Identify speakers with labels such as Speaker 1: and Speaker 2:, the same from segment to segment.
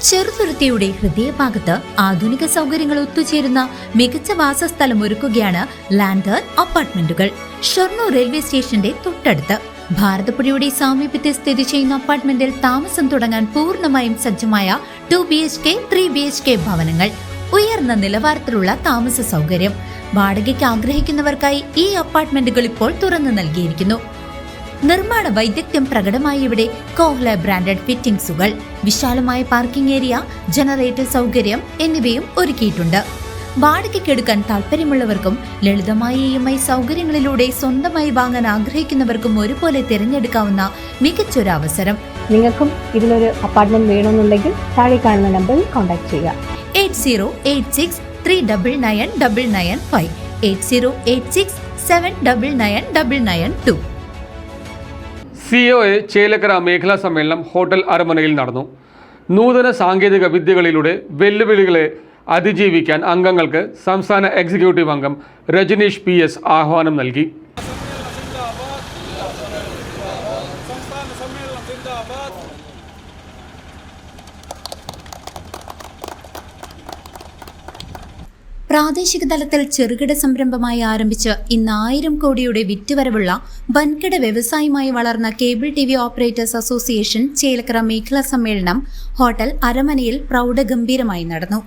Speaker 1: ചെറുതുരുത്തിയുടെ ഹൃദയഭാഗത്ത് ആധുനിക സൗകര്യങ്ങൾ ഒത്തുചേരുന്ന മികച്ച വാസസ്ഥലം ഒരുക്കുകയാണ് ലാൻഡേൺ അപ്പാർട്ട്മെന്റുകൾ. ഷൊർണൂർ റെയിൽവേ സ്റ്റേഷന്റെ തൊട്ടടുത്ത് ഭാരതപ്പുഴയുടെ സാമീപ്യത്തിൽ സ്ഥിതി ചെയ്യുന്ന അപ്പാർട്ട്മെന്റിൽ താമസം തുടങ്ങാൻ പൂർണ്ണമായും സജ്ജമായ 2 BHK 3 BHK ഭവനങ്ങൾ. ഉയർന്ന നിലവാരത്തിലുള്ള താമസ സൗകര്യം. വാടകയ്ക്ക് ആഗ്രഹിക്കുന്നവർക്കായി ഈ അപ്പാർട്ട്മെന്റുകൾ ഇപ്പോൾ തുറന്നു നൽകിയിരിക്കുന്നു. നിർമ്മാണ വൈദഗ്ധ്യം പ്രകടമായ ഇവിടെ കോഹ്ല ബ്രാൻഡഡ് ഫിറ്റിംഗ്സുകൾ, വിശാലമായ പാർക്കിംഗ് ഏരിയ, ജനറേറ്റർ സൗകര്യം എന്നിവയും ഒരുക്കിയിട്ടുണ്ട്. വാടകയ്ക്കെടുക്കാൻ താല്പര്യമുള്ളവർക്കും ലളിതമായ EMI സൗകര്യങ്ങളിലൂടെ സ്വന്തമായി വാങ്ങാൻ ആഗ്രഹിക്കുന്നവർക്കും ഒരുപോലെ തിരഞ്ഞെടുക്കാവുന്ന മികച്ചൊരു അവസരം.
Speaker 2: നിങ്ങൾക്കും ഇതിലൊരു അപ്പാർട്ട്മെന്റ് വേണമെന്നുണ്ടെങ്കിൽ താഴെ കാണുന്ന നമ്പറിൽ കോൺടാക്ട് ചെയ്യുക.
Speaker 1: 8086399995, 8086799992.
Speaker 3: COA ചേലക്കര മേഖലാ സമ്മേളനം ഹോട്ടൽ അരമനയിൽ നടന്നു. നൂതന സാങ്കേതിക വിദ്യകളിലൂടെ വെല്ലുവിളികളെ അതിജീവിക്കാൻ അംഗങ്ങൾക്ക് സംസ്ഥാന എക്സിക്യൂട്ടീവ് അംഗം രജനീഷ് PS ആഹ്വാനം നൽകി.
Speaker 1: പ്രാദേശിക തലത്തിൽ ചെറുകിട സംരംഭമായി ആരംഭിച്ച് ഇന്ന് 1000 കോടിയുടെ വിറ്റുവരവുള്ള വൻകിട വ്യവസായമായി വളർന്ന cable TV operators association Chelakkara മേഖലാ സമ്മേളനം ഹോട്ടൽ അരമനയിൽ പ്രൗഢഗംഭീരമായി നടന്നു.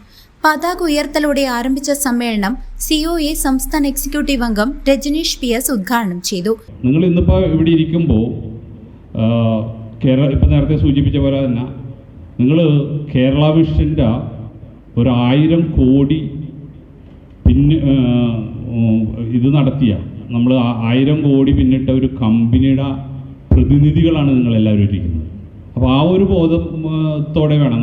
Speaker 1: പതാക ഉയർത്തലോടെ ആരംഭിച്ച സമ്മേളനം COA സംസ്ഥാന എക്സിക്യൂട്ടീവ് അംഗം രജനീഷ് PS ഉദ്ഘാടനം ചെയ്തു.
Speaker 4: നിങ്ങൾ ഇന്നിപ്പോൾ ഇവിടെ ഇരിക്കുമ്പോൾ ഇപ്പം നേരത്തെ സൂചിപ്പിച്ച പോലെ തന്നെ നിങ്ങൾ കേരള വിഷൻ്റെ 1000 കോടി പിന്നെ ഇത് നടത്തിയ നമ്മൾ 1000 കോടി പിന്നിട്ട ഒരു കമ്പനിയുടെ പ്രതിനിധികളാണ് നിങ്ങളെല്ലാവരും ഇരിക്കുന്നത്. അപ്പോൾ ആ ഒരു ബോധത്തോടെ വേണം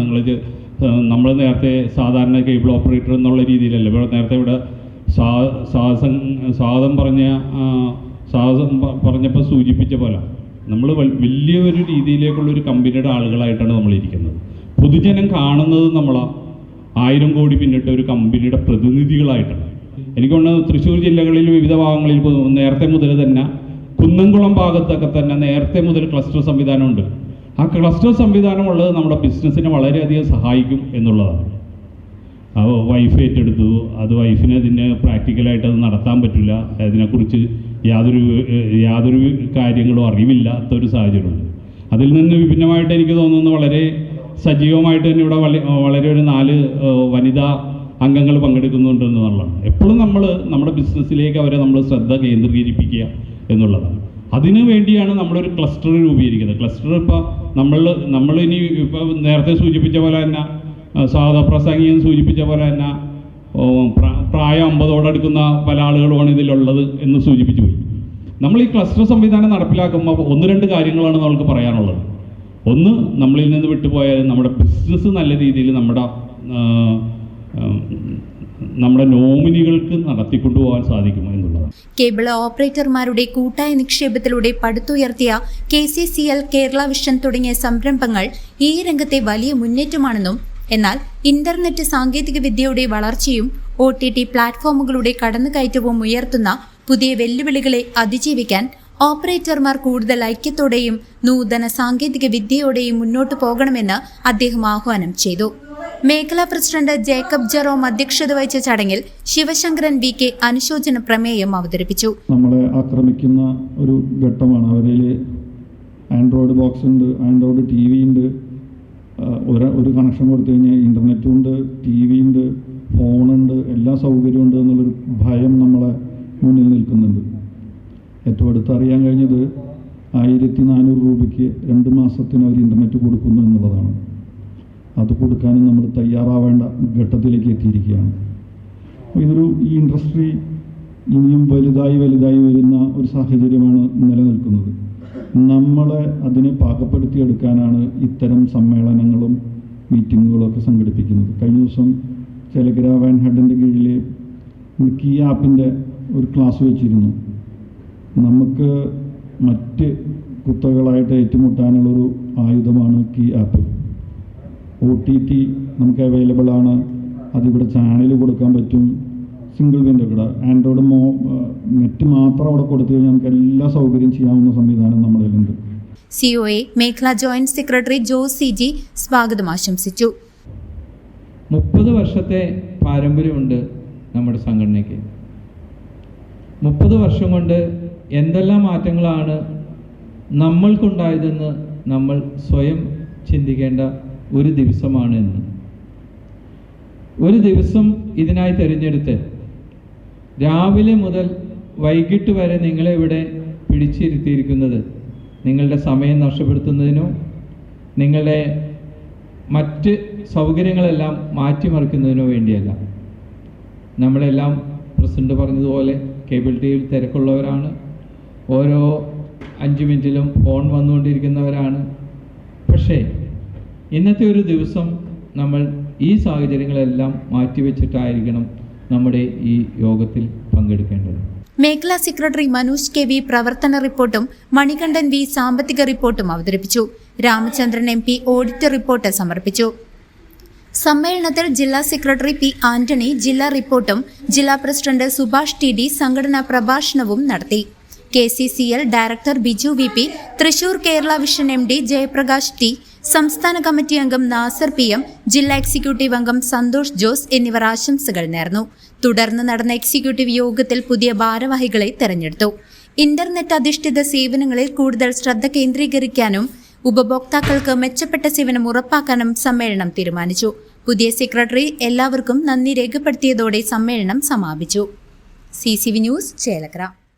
Speaker 4: നമ്മൾ നേരത്തെ സാധാരണ കേബിൾ ഓപ്പറേറ്റർ എന്നുള്ള രീതിയിലല്ല. ഇവിടെ നേരത്തെ ഇവിടെ സാധം പറഞ്ഞപ്പോൾ സൂചിപ്പിച്ച പോലെ നമ്മൾ വലിയൊരു രീതിയിലേക്കുള്ളൊരു കമ്പനിയുടെ ആളുകളായിട്ടാണ് നമ്മളിരിക്കുന്നത്. പൊതുജനം കാണുന്നത് നമ്മളെ 1000 കോടി പിന്നിട്ട ഒരു കമ്പനിയുടെ പ്രതിനിധികളായിട്ടാണ്. എനിക്കൊണ്ട് തൃശ്ശൂർ ജില്ലകളിൽ വിവിധ ഭാഗങ്ങളിൽ നേരത്തെ മുതൽ തന്നെ കുന്നംകുളം ഭാഗത്തൊക്കെ തന്നെ നേരത്തെ മുതൽ ക്ലസ്റ്റർ സംവിധാനമുണ്ട്. ആ ക്ലസ്റ്റർ സംവിധാനമുള്ളത് നമ്മുടെ ബിസിനസ്സിനെ വളരെയധികം സഹായിക്കും എന്നുള്ളതാണ്. വൈഫ് ഏറ്റെടുത്തു, അത് വൈഫിന് അതിന് പ്രാക്ടിക്കലായിട്ട് അത് നടത്താൻ പറ്റില്ല, അതിനെക്കുറിച്ച് യാതൊരു കാര്യങ്ങളും അറിവില്ലാത്തൊരു സാഹചര്യമുണ്ട്. അതിൽ നിന്ന് വിഭിന്നമായിട്ട് എനിക്ക് തോന്നുന്നു വളരെ സജീവമായിട്ട് തന്നെ ഇവിടെ വളരെ ഒരു 4 വനിതാ അംഗങ്ങൾ പങ്കെടുക്കുന്നുണ്ട് എന്നുള്ളതാണ്. എപ്പോഴും നമ്മുടെ ബിസിനസ്സിലേക്ക് അവരെ നമ്മൾ ശ്രദ്ധ കേന്ദ്രീകരിപ്പിക്കുക എന്നുള്ളതാണ്. അതിനു വേണ്ടിയാണ് നമ്മളൊരു ക്ലസ്റ്റർ രൂപീകരിക്കുന്നത്. ക്ലസ്റ്റർ ഇപ്പോൾ നമ്മളിനി ഇപ്പോൾ നേരത്തെ സൂചിപ്പിച്ച പോലെ തന്നെ പ്രസംഗികൻ സൂചിപ്പിച്ച പോലെ തന്നെ പ്രായം 50ഓടടുക്കുന്ന പല ആളുകളുമാണ് ഇതിലുള്ളത് എന്ന് സൂചിപ്പിച്ചു പോയി. നമ്മൾ ഈ ക്ലസ്റ്റർ സംവിധാനം നടപ്പിലാക്കുമ്പോൾ 1-2 കാര്യങ്ങളാണ് നമുക്ക് പറയാനുള്ളത്. ഒന്ന്, നമ്മളിൽ നിന്ന് വിട്ടുപോയാൽ നമ്മുടെ ബിസിനസ് നല്ല രീതിയിൽ നമ്മുടെ നോമിനികൾക്ക് നടത്തിക്കൊണ്ടുപോകാൻ സാധിക്കും എന്നുള്ളതാണ്.
Speaker 1: കേബിൾ ഓപ്പറേറ്റർമാരുടെ കൂട്ടായ നിക്ഷേപത്തിലൂടെ പടുത്തുയർത്തിയ KCCL, കേരള വിഷൻ തുടങ്ങിയ സംരംഭങ്ങൾ ഈ രംഗത്തെ വലിയ മുന്നേറ്റമാണെന്നും എന്നാൽ ഇന്റർനെറ്റ് സാങ്കേതിക വിദ്യയുടെ വളർച്ചയും OTT പ്ലാറ്റ്ഫോമുകളുടെ കടന്നുകയറ്റവും ഉയർത്തുന്ന പുതിയ വെല്ലുവിളികളെ അതിജീവിക്കാൻ ഓപ്പറേറ്റർമാർ കൂടുതൽ ഐക്യത്തോടെയും നൂതന സാങ്കേതിക വിദ്യയോടെയും മുന്നോട്ടു പോകണമെന്ന് അദ്ദേഹം ആഹ്വാനം ചെയ്തു. മേഖലാ പ്രസിഡന്റ് ജേക്കബ് ജെറോം അധ്യക്ഷത വഹിച്ച ചടങ്ങിൽ ശിവശങ്കരൻ VK അനുശോചന പ്രമേയം അവതരിപ്പിച്ചു.
Speaker 5: നമ്മളെ ആക്രമിക്കുന്ന ഒരു ഘട്ടമാണ്. അവരിൽ ആൻഡ്രോയിഡ് ബോക്സ് ഉണ്ട്, ആൻഡ്രോയിഡ് TV ഉണ്ട്, ഒരു കണക്ഷൻ കൊടുത്തു കഴിഞ്ഞാൽ ഇൻ്റർനെറ്റും ഉണ്ട്, TV ഉണ്ട്, ഫോണുണ്ട്, എല്ലാ സൗകര്യമുണ്ട് എന്നുള്ളൊരു ഭയം നമ്മളെ മുന്നിൽ നിൽക്കുന്നുണ്ട്. ഏറ്റവും അടുത്ത് അറിയാൻ കഴിഞ്ഞത് 1400 രൂപയ്ക്ക് 2 മാസത്തിന് അവർ ഇൻ്റർനെറ്റ് കൊടുക്കുന്നു എന്നുള്ളതാണ്. അത് കൊടുക്കാനും നമ്മൾ തയ്യാറാവേണ്ട ഘട്ടത്തിലേക്ക് എത്തിയിരിക്കുകയാണ്. അപ്പോൾ ഈ ഇൻഡസ്ട്രി ഇനിയും വലുതായി വരുന്ന ഒരു സാഹചര്യമാണ് നിലനിൽക്കുന്നത്. നമ്മളെ അതിനെ പാകപ്പെടുത്തിയെടുക്കാനാണ് ഇത്തരം സമ്മേളനങ്ങളും മീറ്റിങ്ങുകളും ഒക്കെ സംഘടിപ്പിക്കുന്നത്. കഴിഞ്ഞ ദിവസം ചേലക്കര വാൻ ഹഡിൻ്റെ കീഴിൽ കീ ആപ്പിൻ്റെ ഒരു ക്ലാസ് വെച്ചിരുന്നു. നമുക്ക് മറ്റ് കുത്തകളായിട്ട് ഏറ്റുമുട്ടാനുള്ളൊരു ആയുധമാണ് കീ ആപ്പ്. OTT നമുക്ക് അവൈലബിൾ ആണ്. അതിവിടെ ചാനൽ കൊടുക്കാൻ പറ്റും. സിംഗിൾ വിൻഡോ ഇവിടെ ആൻഡ്രോയിഡ് നെറ്റ് മാത്രം അവിടെ കൊടുത്തു കഴിഞ്ഞാൽ നമുക്ക് എല്ലാ സൗകര്യം ചെയ്യാവുന്ന സംവിധാനം നമ്മുടെ കയ്യിലുണ്ട്.
Speaker 1: COA മേഖലാ ജോയിന്റ് സെക്രട്ടറി ജോസ് CG സ്വാഗതം ആശംസിച്ചു.
Speaker 6: 30 വർഷത്തെ പാരമ്പര്യമുണ്ട് നമ്മുടെ സംഘടനയ്ക്ക്. 30 വർഷം കൊണ്ട് എന്തെല്ലാം മാറ്റങ്ങളാണ് നമ്മൾക്കുണ്ടായതെന്ന് നമ്മൾ സ്വയം ചിന്തിക്കേണ്ട ഒരു ദിവസമാണ് ഇന്ന്. ഒരു ദിവസം ഇതിനായി തിരഞ്ഞെടുത്ത് രാവിലെ മുതൽ വൈകിട്ട് വരെ നിങ്ങളെ ഇവിടെ പിടിച്ചിരുത്തിയിരിക്കുന്നത് നിങ്ങളുടെ സമയം നഷ്ടപ്പെടുത്തുന്നതിനോ നിങ്ങളുടെ മറ്റ് സൗകര്യങ്ങളെല്ലാം മാറ്റിമറിക്കുന്നതിനോ വേണ്ടിയല്ല. നമ്മളെല്ലാം പ്രസിഡന്റ് പറഞ്ഞതുപോലെ കേബിൾ ടി വിയിൽ തിരക്കുള്ളവരാണ്. ഓരോ 5 മിനിറ്റിലും ഫോൺ വന്നുകൊണ്ടിരിക്കുന്നവരാണ്. പക്ഷേ ഇന്നത്തെ ഒരു ദിവസം നമ്മൾ ഈ സാഹചര്യങ്ങളെല്ലാം മാറ്റിവെച്ചിട്ടായിരിക്കണം നമ്മുടെ ഈ യോഗത്തിൽ പങ്കെടുക്കേണ്ടത്.
Speaker 1: മേഖലാ സെക്രട്ടറി മനോജ് കെ വി പ്രവർത്തന റിപ്പോർട്ടും മണികണ്ഠൻ വി സാമ്പത്തിക റിപ്പോർട്ടും അവതരിപ്പിച്ചു. രാമചന്ദ്രൻ MP ഓഡിറ്റ് റിപ്പോർട്ട് സമർപ്പിച്ചു. സമ്മേളനത്തിൽ ജില്ലാ സെക്രട്ടറി P ആന്റണി ജില്ലാ റിപ്പോർട്ടും ജില്ലാ പ്രസിഡന്റ് സുഭാഷ് TD സംഘടനാ പ്രഭാഷണവും നടത്തി. KCCL director Biju VP, Thrissur Kerala vision MD Jayaprakash T, സംസ്ഥാന കമ്മിറ്റി അംഗം നാസർ PM, ജില്ലാ എക്സിക്യൂട്ടീവ് അംഗം സന്തോഷ് ജോസ് എന്നിവർ ആശംസകൾ നേർന്നു. തുടർന്ന് നടന്ന എക്സിക്യൂട്ടീവ് യോഗത്തിൽ പുതിയ ഭാരവാഹികളെ തെരഞ്ഞെടുത്തു. ഇന്റർനെറ്റ് അധിഷ്ഠിത സേവനങ്ങളിൽ കൂടുതൽ ശ്രദ്ധ കേന്ദ്രീകരിക്കാനും ഉപഭോക്താക്കൾക്ക് മെച്ചപ്പെട്ട സേവനം ഉറപ്പാക്കാനും സമ്മേളനം തീരുമാനിച്ചു. പുതിയ സെക്രട്ടറി എല്ലാവർക്കും നന്ദി രേഖപ്പെടുത്തിയതോടെ സമ്മേളനം സമാപിച്ചു. CCV news, Chelakkara.